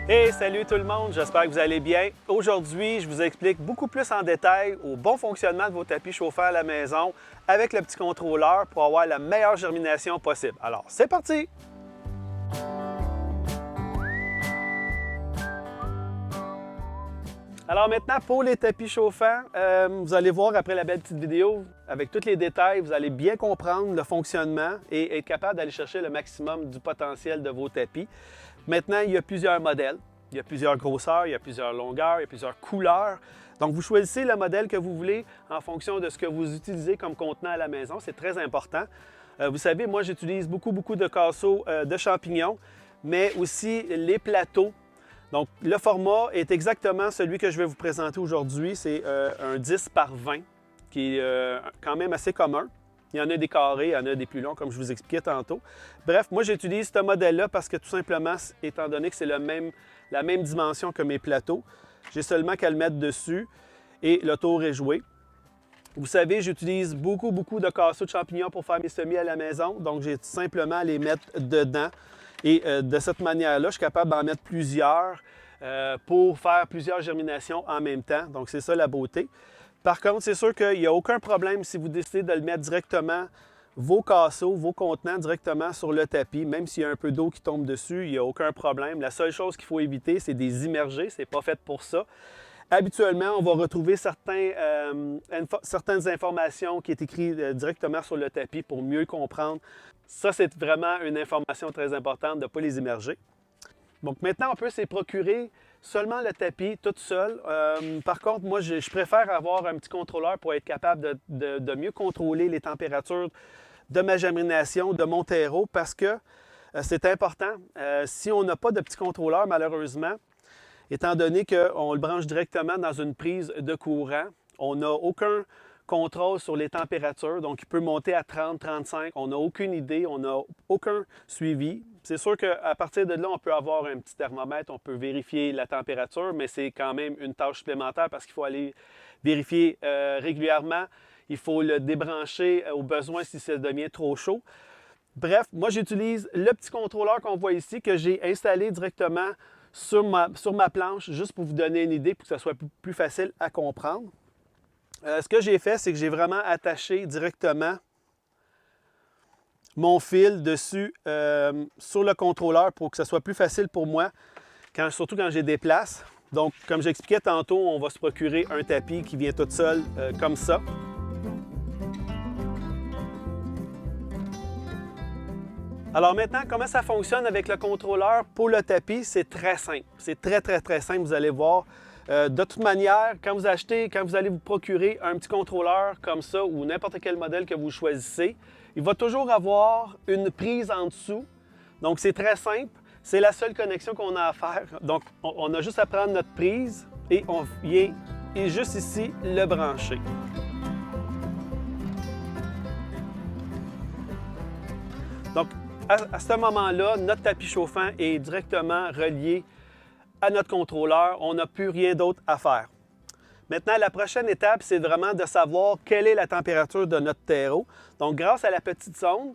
Hey, salut tout le monde, j'espère que vous allez bien. Aujourd'hui, je vous explique beaucoup plus en détail au bon fonctionnement de vos tapis chauffants à la maison avec le petit contrôleur pour avoir la meilleure germination possible. Alors, c'est parti! Alors maintenant, pour les tapis chauffants, vous allez voir après la belle petite vidéo, avec tous les détails, vous allez bien comprendre le fonctionnement et être capable d'aller chercher le maximum du potentiel de vos tapis. Maintenant, il y a plusieurs modèles, il y a plusieurs grosseurs, il y a plusieurs longueurs, il y a plusieurs couleurs. Donc, vous choisissez le modèle que vous voulez en fonction de ce que vous utilisez comme contenant à la maison. C'est très important. Vous savez, moi, j'utilise beaucoup de casseaux de champignons, mais aussi les plateaux. Donc, le format est exactement celui que je vais vous présenter aujourd'hui. C'est un 10 par 20, qui est quand même assez commun. Il y en a des carrés, il y en a des plus longs, comme je vous expliquais tantôt. Bref, moi, j'utilise ce modèle-là parce que tout simplement, étant donné que c'est la même dimension que mes plateaux, j'ai seulement qu'à le mettre dessus et le tour est joué. Vous savez, j'utilise beaucoup de casseaux de champignons pour faire mes semis à la maison. Donc, j'ai tout simplement à les mettre dedans. Et de cette manière-là, je suis capable d'en mettre plusieurs pour faire plusieurs germinations en même temps. Donc, c'est ça la beauté. Par contre, c'est sûr qu'il n'y a aucun problème si vous décidez de le mettre directement, vos casseaux, vos contenants directement sur le tapis. Même s'il y a un peu d'eau qui tombe dessus, il n'y a aucun problème. La seule chose qu'il faut éviter, c'est des immergés. Ce n'est pas fait pour ça. Habituellement, on va retrouver certaines informations qui sont écrites directement sur le tapis pour mieux comprendre. Ça, c'est vraiment une information très importante de ne pas les immerger. Donc maintenant, on peut se procurer seulement le tapis tout seul. Par contre, moi, je préfère avoir un petit contrôleur pour être capable de mieux contrôler les températures de ma germination, de mon terreau, parce que c'est important. Si on n'a pas de petit contrôleur, malheureusement, étant donné qu'on le branche directement dans une prise de courant, on n'a aucun contrôle sur les températures, donc il peut monter à 30, 35, on n'a aucune idée, on n'a aucun suivi. C'est sûr qu'à partir de là, on peut avoir un petit thermomètre, on peut vérifier la température, mais c'est quand même une tâche supplémentaire parce qu'il faut aller vérifier régulièrement. Il faut le débrancher au besoin si ça devient trop chaud. Bref, moi j'utilise le petit contrôleur qu'on voit ici que j'ai installé directement sur ma planche, juste pour vous donner une idée, pour que ça soit plus facile à comprendre. Ce que j'ai fait, c'est que j'ai vraiment attaché directement mon fil dessus sur le contrôleur pour que ça soit plus facile pour moi, surtout quand j'ai des places. Donc, comme j'expliquais tantôt, on va se procurer un tapis qui vient tout seul comme ça. Alors maintenant, comment ça fonctionne avec le contrôleur pour le tapis? C'est très simple. C'est très simple, vous allez voir. De toute manière, quand vous allez vous procurer un petit contrôleur comme ça ou n'importe quel modèle que vous choisissez, il va toujours avoir une prise en dessous. Donc, c'est très simple. C'est la seule connexion qu'on a à faire. Donc, on a juste à prendre notre prise et on vient juste ici le brancher. Donc, à ce moment-là, notre tapis chauffant est directement relié à notre contrôleur. On n'a plus rien d'autre à faire. Maintenant, la prochaine étape, c'est vraiment de savoir quelle est la température de notre terreau. Donc, grâce à la petite sonde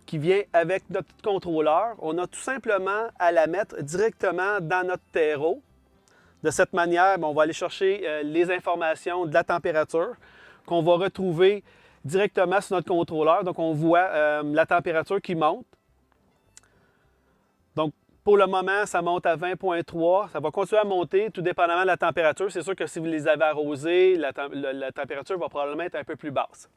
qui vient avec notre contrôleur, on a tout simplement à la mettre directement dans notre terreau. De cette manière, on va aller chercher les informations de la température qu'on va retrouver directement sur notre contrôleur. Donc, on voit la température qui monte. Donc, pour le moment, ça monte à 20,3. Ça va continuer à monter, tout dépendamment de la température. C'est sûr que si vous les avez arrosés, la température va probablement être un peu plus basse.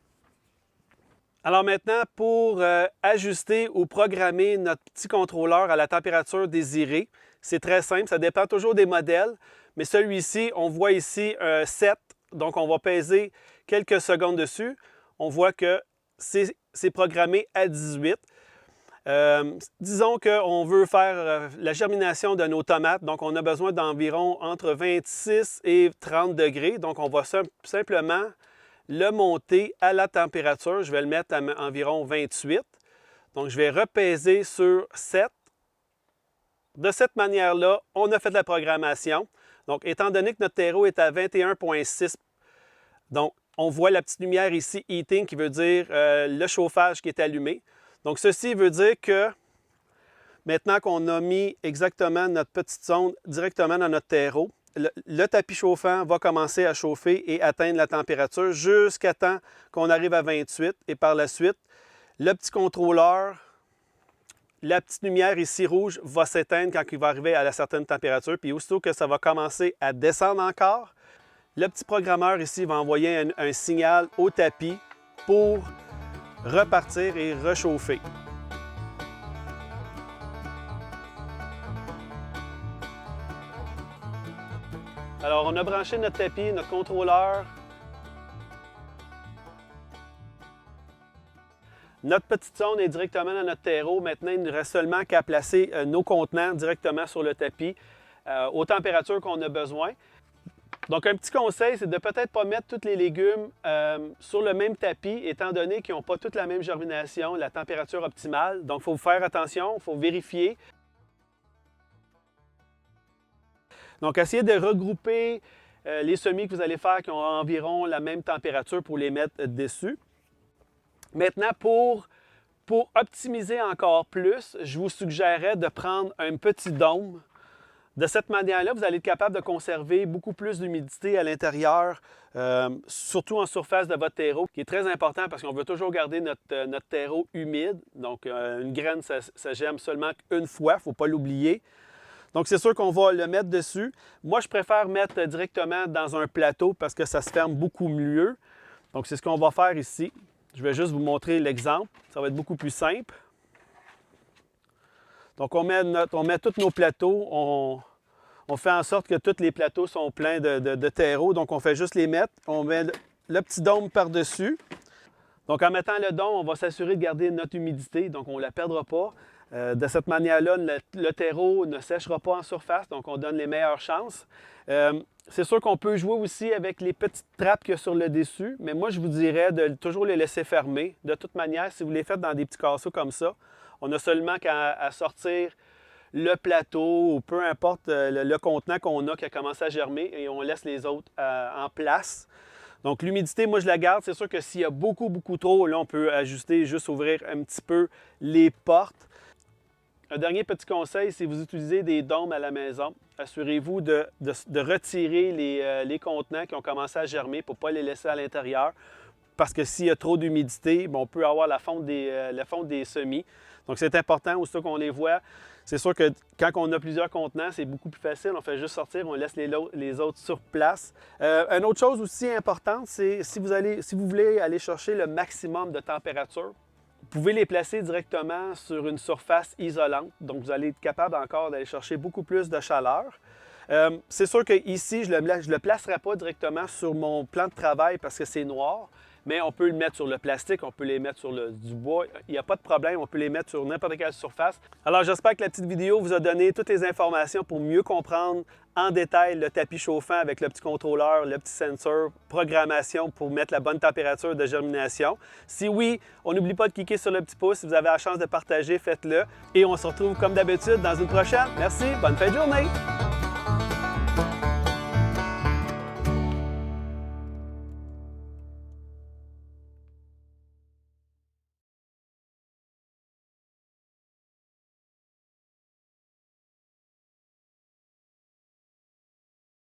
Alors maintenant, pour ajuster ou programmer notre petit contrôleur à la température désirée, c'est très simple. Ça dépend toujours des modèles. Mais celui-ci, on voit ici un 7. Donc, on va peser quelques secondes dessus. On voit que c'est programmé à 18. Disons qu'on veut faire la germination de nos tomates, donc on a besoin d'environ entre 26 et 30 degrés. Donc, on va simplement le monter à la température. Je vais le mettre à environ 28. Donc, je vais repaiser sur 7. De cette manière-là, on a fait la programmation. Donc, étant donné que notre terreau est à 21,6, donc, on voit la petite lumière ici, heating, qui veut dire le chauffage qui est allumé. Donc, ceci veut dire que Maintenant qu'on a mis exactement notre petite sonde directement dans notre terreau, le tapis chauffant va commencer à chauffer et atteindre la température jusqu'à temps qu'on arrive à 28. Et par la suite, le petit contrôleur, la petite lumière ici rouge va s'éteindre quand il va arriver à la certaine température. Puis aussitôt que ça va commencer à descendre encore, le petit programmeur ici va envoyer un signal au tapis pour repartir et réchauffer. Alors, on a branché notre tapis, notre contrôleur. Notre petite sonde est directement dans notre terreau. Maintenant, il ne reste seulement qu'à placer nos contenants directement sur le tapis aux températures qu'on a besoin. Donc, un petit conseil, c'est de peut-être pas mettre tous les légumes sur le même tapis, étant donné qu'ils n'ont pas toute la même germination, la température optimale. Donc, il faut faire attention, il faut vérifier. Donc, essayez de regrouper les semis que vous allez faire qui ont environ la même température pour les mettre dessus. Maintenant, pour optimiser encore plus, je vous suggérerais de prendre un petit dôme. De cette manière-là, vous allez être capable de conserver beaucoup plus d'humidité à l'intérieur, surtout en surface de votre terreau, qui est très important parce qu'on veut toujours garder notre terreau humide. Donc, une graine, ça germe seulement une fois, il ne faut pas l'oublier. Donc, c'est sûr qu'on va le mettre dessus. Moi, je préfère mettre directement dans un plateau parce que ça se ferme beaucoup mieux. Donc, c'est ce qu'on va faire ici. Je vais juste vous montrer l'exemple. Ça va être beaucoup plus simple. Donc, on met tous nos plateaux. On fait en sorte que tous les plateaux sont pleins de terreau. Donc, on fait juste les mettre. On met le petit dôme par-dessus. Donc, en mettant le dôme, on va s'assurer de garder notre humidité. Donc, on ne la perdra pas. De cette manière-là, le terreau ne séchera pas en surface, donc on donne les meilleures chances. C'est sûr qu'on peut jouer aussi avec les petites trappes qu'il y a sur le dessus, mais moi, je vous dirais de toujours les laisser fermer. De toute manière, si vous les faites dans des petits casseaux comme ça, on n'a seulement qu'à sortir le plateau ou peu importe le contenant qu'on a qui a commencé à germer et on laisse les autres en place. Donc, l'humidité, moi, je la garde. C'est sûr que s'il y a beaucoup trop, là, on peut ajuster, juste ouvrir un petit peu les portes. Un dernier petit conseil, si vous utilisez des dômes à la maison, assurez-vous de retirer les contenants qui ont commencé à germer pour ne pas les laisser à l'intérieur. Parce que s'il y a trop d'humidité, on peut avoir la fonte des semis. Donc, c'est important, aussitôt qu'on les voit. C'est sûr que quand on a plusieurs contenants, c'est beaucoup plus facile. On fait juste sortir, on laisse les autres sur place. Une autre chose aussi importante, c'est si vous voulez aller chercher le maximum de température, vous pouvez les placer directement sur une surface isolante. Donc, vous allez être capable encore d'aller chercher beaucoup plus de chaleur. C'est sûr qu'ici, je ne le placerai pas directement sur mon plan de travail parce que c'est noir, mais on peut le mettre sur le plastique, on peut les mettre sur du bois. Il n'y a pas de problème, on peut les mettre sur n'importe quelle surface. Alors, j'espère que la petite vidéo vous a donné toutes les informations pour mieux comprendre en détail le tapis chauffant avec le petit contrôleur, le petit sensor, programmation pour mettre la bonne température de germination. Si oui, on n'oublie pas de cliquer sur le petit pouce. Si vous avez la chance de partager, faites-le. Et on se retrouve comme d'habitude dans une prochaine. Merci, bonne fin de journée!